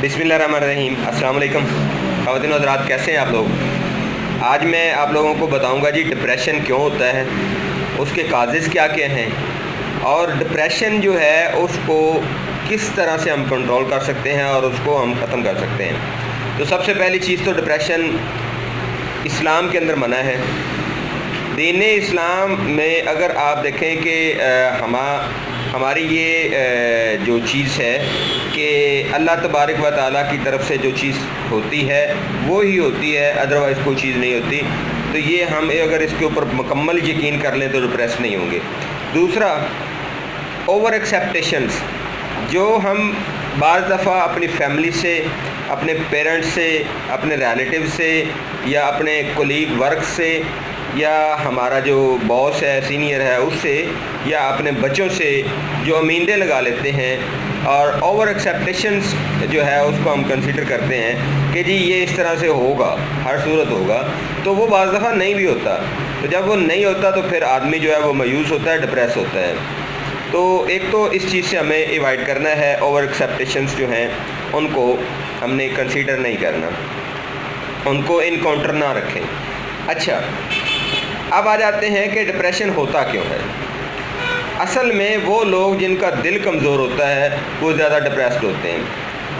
बिस्मिल्लाहिर्रहमानिर्रहीम। अस्सलाम वालेकुम ख़वातीन और हज़रात, कैसे हैं आप लोग। आज मैं आप लोगों को बताऊंगा जी डिप्रेशन क्यों होता है, उसके काजेज़ क्या क्या हैं और डिप्रेशन जो है उसको किस तरह से हम कंट्रोल कर सकते हैं और उसको हम ख़त्म कर सकते हैं। तो सबसे पहली चीज़ तो डिप्रेशन इस्लाम के अंदर मना है। दीन इस्लाम में अगर आप देखें कि हमारी ये जो चीज़ है कि अल्लाह तबारक व तआला की तरफ से जो चीज़ होती है वो ही होती है, अदरवाइज़ कोई चीज़ नहीं होती। तो ये हम अगर इसके ऊपर मुकम्मल यकीन कर लें तो डिप्रेस नहीं होंगे। दूसरा, ओवर एक्सेप्टेशंस, जो हम बाज़ दफ़ा अपनी फैमिली से, अपने पेरेंट्स से, अपने रिलेटिव से या अपने कोलीग वर्क से या हमारा जो बॉस है, सीनियर है, उससे या अपने बच्चों से जो उम्मीदें लगा लेते हैं और ओवर एक्सेप्टेशंस जो है उसको हम कंसीडर करते हैं कि जी ये इस तरह से होगा, हर सूरत होगा, तो वो बाज़ दफ़ा नहीं भी होता। तो जब वो नहीं होता तो फिर आदमी जो है वो मायूस होता है, डिप्रेस होता है। तो एक तो इस चीज़ से हमें अवॉइड करना है, ओवर एक्सेप्टेशंस जो हैं उनको हमने कंसीडर नहीं करना, उनको इनकाउंटर ना रखें। अच्छा, अब आ जाते हैं कि डिप्रेशन होता क्यों है। असल में वो लोग जिनका दिल कमज़ोर होता है वो ज़्यादा डिप्रेस्ड होते हैं।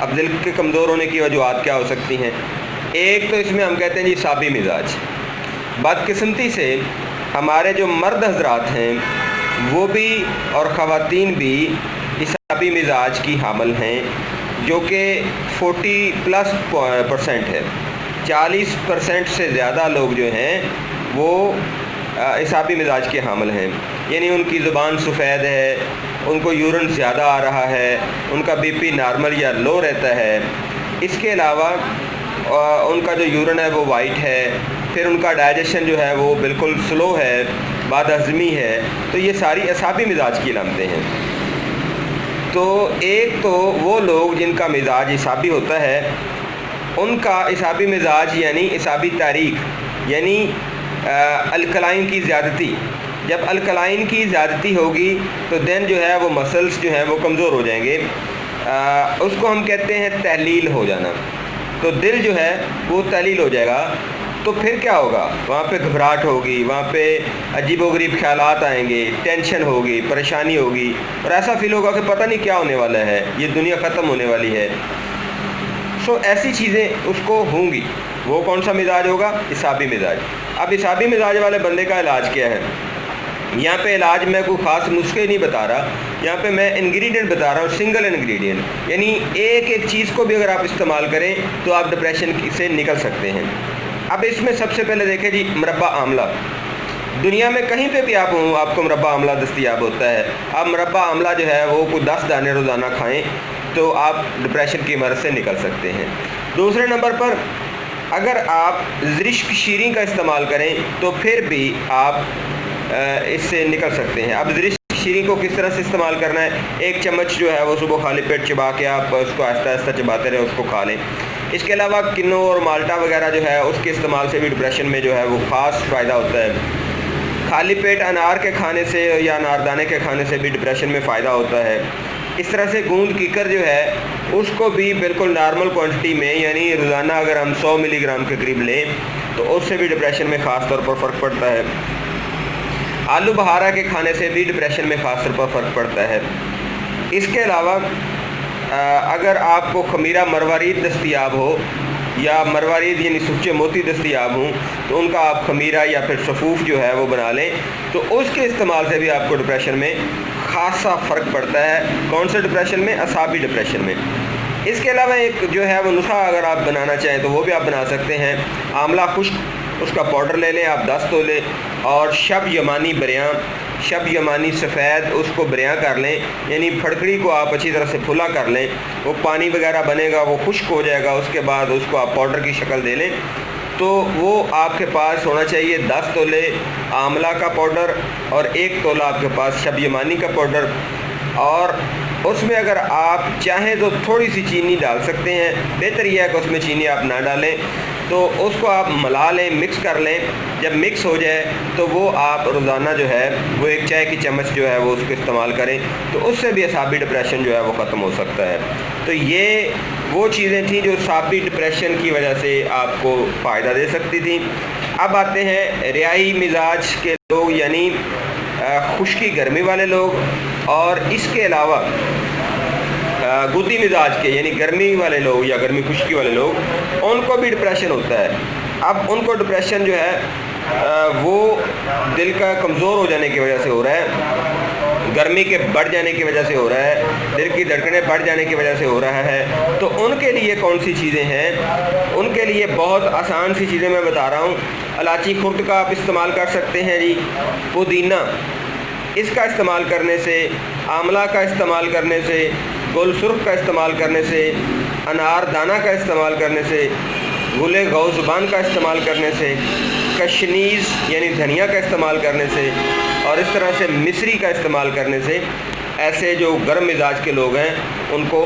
अब दिल के कमज़ोर होने की वजूहत क्या हो सकती हैं। एक तो इसमें हम कहते हैं जी साबी मिजाज। बदकिस्मती से हमारे जो मर्द हजरात हैं वो भी और ख़वातीन भी इसाबी मिजाज की हामिल हैं, जो कि 40+% है। 40% से ज़्यादा लोग जो हैं वो इसाबी मिजाज के हामिल हैं, यानी उनकी ज़ुबान सफ़ेद है, उनको यूरिन ज़्यादा आ रहा है, उनका बीपी नॉर्मल या लो रहता है। इसके अलावा उनका जो यूरिन है वो वाइट है, फिर उनका डाइजेशन जो है वो बिल्कुल स्लो है, बदहज़मी है। तो ये सारी इसाबी मिजाज की अलामतें हैं। तो एक तो वो लोग जिनका मिजाज इसाबी होता है उनका इसाबी मिजाज यानी इसाबी तारीख यानी अल्कलाइन की ज़्यादती। जब अल्कलाइन की ज़्यादती होगी तो देन जो है वो मसल्स जो हैं वो कमज़ोर हो जाएंगे। उसको हम कहते हैं तहलील हो जाना। तो दिल जो है वो तहलील हो जाएगा। तो फिर क्या होगा, वहाँ पे घबराहट होगी, वहाँ पे अजीबोगरीब ख्यालात आएंगे, टेंशन होगी, परेशानी होगी और ऐसा फील होगा कि पता नहीं क्या होने वाला है, ये दुनिया ख़त्म होने वाली है। सो ऐसी चीज़ें उसको होंगी। वो कौन सा मिजाज होगा, इसाबी मिजाज। अब इसाबी मिजाज वाले बंदे का इलाज क्या है। यहाँ पे इलाज मैं कोई ख़ास नुस्खे नहीं बता रहा, यहाँ पे मैं इंग्रेडिएंट बता रहा हूँ, सिंगल इंग्रेडिएंट। यानी एक एक चीज़ को भी अगर आप इस्तेमाल करें तो आप डिप्रेशन से निकल सकते हैं। अब इसमें सबसे पहले देखें जी, मुरब्बा आमला। दुनिया में कहीं पे भी आप हों आपको मुरब्बा आमला दस्तयाब होता है। आप मुरब्बा आमला जो है वो कोई 10 दाने रोज़ाना खाएँ तो आप डिप्रेशन की मर्ज़ से निकल सकते हैं। दूसरे नंबर पर अगर आप ज़रिश्क शीरी का इस्तेमाल करें तो फिर भी आप इससे निकल सकते हैं। अब ज़रिश्क शीरी को किस तरह से इस्तेमाल करना है, 1 चम्मच जो है वो सुबह खाली पेट चबा के आप उसको आहिस्ता आहिस्ता चबाते रहें, उसको खा लें। इसके अलावा किन्नो और माल्टा वगैरह जो है उसके इस्तेमाल से भी डिप्रेशन में जो है वो ख़ास फ़ायदा होता है। खाली पेट अनार के खाने से या अनारदाने के खाने से भी डिप्रेशन में फ़ायदा होता है। इस तरह से गूंद कीकर जो है उसको भी बिल्कुल नॉर्मल क्वांटिटी में, यानी रोज़ाना अगर हम 100 मिलीग्राम के करीब लें तो उससे भी डिप्रेशन में ख़ास तौर पर फ़र्क पड़ता है। आलू बहारा के खाने से भी डिप्रेशन में ख़ास तौर पर फ़र्क पड़ता है। इसके अलावा अगर आपको खमीरा मरवारीद दस्तयाब हो या मरवारीद यानी सुच्चे मोती दस्तयाब हों तो उनका आप खमीरा या फिर सफ़ूफ जो है वो बना लें, तो उसके इस्तेमाल से भी आपको डिप्रेशन में ख़ासा फ़र्क पड़ता है। कौन से डिप्रेशन में, असाबी डिप्रेशन में। इसके अलावा एक जो है वो नुस्खा अगर आप बनाना चाहें तो वो भी आप बना सकते हैं। आंवला खुश्क उसका पाउडर ले लें आप 10 तोले, और शब यमानी बरियाँ, शब यमानी सफ़ेद उसको बरियाँ कर लें, यानी फड़कड़ी को आप अच्छी तरह से फुला कर लें। वो पानी वगैरह बनेगा, वो खुश्क हो जाएगा, उसके बाद उसको आप पाउडर की शक्ल दे लें। तो वो आपके पास होना चाहिए 10 तोले आंवला का पाउडर और 1 तोला आपके पास शब यमानी का पाउडर। और उसमें अगर आप चाहें तो थोड़ी सी चीनी डाल सकते हैं, बेहतर यह है कि उसमें चीनी आप ना डालें। तो उसको आप मिला लें, मिक्स कर लें। जब मिक्स हो जाए तो वो आप रोज़ाना जो है वो 1 चाय की चम्मच जो है वो उसको इस्तेमाल करें, तो उससे भी असाबी डिप्रेशन जो है वो ख़त्म हो सकता है। तो ये وہ چیزیں تھیں جو سابی ڈپریشن کی وجہ سے آپ کو فائدہ دے سکتی تھیں۔ اب آتے ہیں ریائی مزاج کے لوگ، یعنی خشکی گرمی والے لوگ، اور اس کے علاوہ گدی مزاج کے یعنی گرمی والے لوگ یا گرمی خشکی والے لوگ، ان کو بھی ڈپریشن ہوتا ہے۔ اب ان کو ڈپریشن جو ہے وہ دل کا کمزور ہو جانے کی وجہ سے ہو رہا ہے، گرمی کے بڑھ جانے کی وجہ سے ہو رہا ہے، دل کی دھڑکنیں بڑھ جانے کی وجہ سے ہو رہا ہے۔ تو ان کے لیے کون سی چیزیں ہیں؟ ان کے لیے بہت آسان سی چیزیں میں بتا رہا ہوں۔ الائچی خرد کا آپ استعمال کر سکتے ہیں جی، پودینہ اس کا استعمال کرنے سے، آملہ کا استعمال کرنے سے، گل سرخ کا استعمال کرنے سے، انار دانہ کا استعمال کرنے سے، گل گوزبان کا استعمال کرنے سے، کشنیز یعنی دھنیا کا استعمال کرنے سے، اور اس طرح سے مصری کا استعمال کرنے سے ایسے جو گرم مزاج کے لوگ ہیں ان کو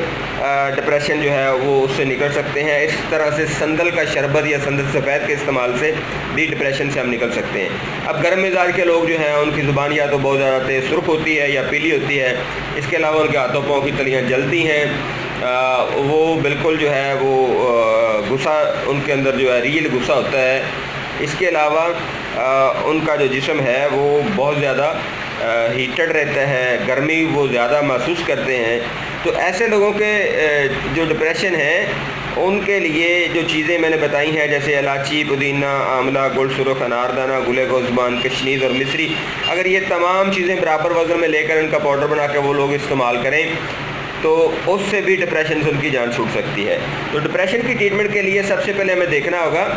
ڈپریشن جو ہے وہ اس سے نکل سکتے ہیں۔ اس طرح سے سندل کا شربت یا سندل سفید کے استعمال سے بھی ڈپریشن سے ہم نکل سکتے ہیں۔ اب گرم مزاج کے لوگ جو ہیں ان کی زبان یا تو بہت زیادہ تیز سرخ ہوتی ہے یا پیلی ہوتی ہے، اس کے علاوہ ان کے ہاتھوں پاؤں کی تلیاں جلتی ہیں، وہ بالکل جو ہے وہ غصہ ان کے اندر جو ہے ریل غصہ ہوتا ہے۔ اس کے علاوہ ان کا جو جسم ہے وہ بہت زیادہ ہیٹڈ رہتا ہے، گرمی وہ زیادہ محسوس کرتے ہیں۔ تو ایسے لوگوں کے جو ڈپریشن ہے ان کے لیے جو چیزیں میں نے بتائی ہیں جیسے الائچی، پودینہ، آملہ، گل سرخ، انار دانہ، گل گوزبان، کشنیز اور مصری، اگر یہ تمام چیزیں برابر وزن میں لے کر ان کا پاؤڈر بنا کے وہ لوگ استعمال کریں تو اس سے بھی ڈپریشن سے ان کی جان چھوٹ سکتی ہے۔ تو ڈپریشن کی ٹریٹمنٹ کے لیے سب سے پہلے ہمیں دیکھنا ہوگا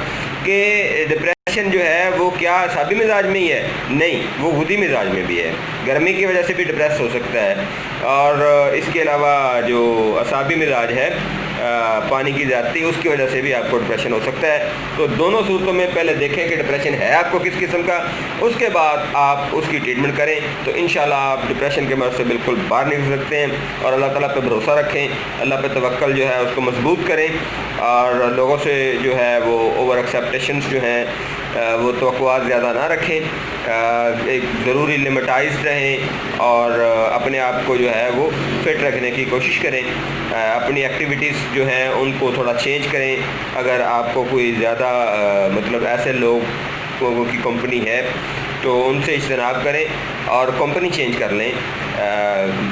کہ ڈپریشن جو ہے وہ کیا اعصابی مزاج میں ہی ہے؟ نہیں، وہ غدی مزاج میں بھی ہے۔ گرمی کی وجہ سے بھی ڈپریس ہو سکتا ہے، اور اس کے علاوہ جو اعصابی مزاج ہے پانی کی زیادتی، اس کی وجہ سے بھی آپ کو ڈپریشن ہو سکتا ہے۔ تو دونوں صورتوں میں پہلے دیکھیں کہ ڈپریشن ہے آپ کو کس قسم کا، اس کے بعد آپ اس کی ٹریٹمنٹ کریں تو انشاءاللہ آپ ڈپریشن کے مرض سے بالکل باہر نکل سکتے ہیں۔ اور اللہ تعالیٰ پہ بھروسہ رکھیں، اللہ پہ توکل جو ہے اس کو مضبوط کریں، اور لوگوں سے جو ہے وہ اوور ایکسیپٹیشنز جو ہیں وہ توقعات زیادہ نہ رکھیں، ایک ضروری لمٹائزڈ رہیں، اور اپنے آپ کو جو ہے وہ فٹ رکھنے کی کوشش کریں۔ اپنی ایکٹیویٹیز جو ہیں ان کو تھوڑا چینج کریں۔ اگر آپ کو کوئی زیادہ مطلب ایسے لوگوں کی کمپنی ہے تو ان سے اجتناب کریں اور کمپنی چینج کر لیں،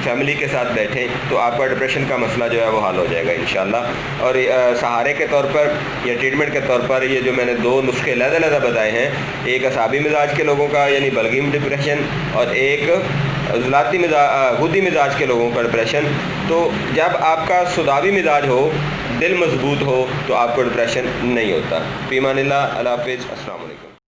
فیملی کے ساتھ بیٹھیں تو آپ کا ڈپریشن کا مسئلہ جو ہے وہ حل ہو جائے گا انشاءاللہ۔ اور سہارے کے طور پر یا ٹریٹمنٹ کے طور پر یہ جو میں نے دو نسخے علیحدہ بتائے ہیں، ایک اعصابی مزاج کے لوگوں کا یعنی بلغیم ڈپریشن، اور ایک غدی مزاج کے لوگوں کا ڈپریشن۔ تو جب آپ کا سداوی مزاج ہو، دل مضبوط ہو، تو آپ کو ڈپریشن نہیں ہوتا۔ فی امان اللہ، اللہ حافظ، السلام علیکم۔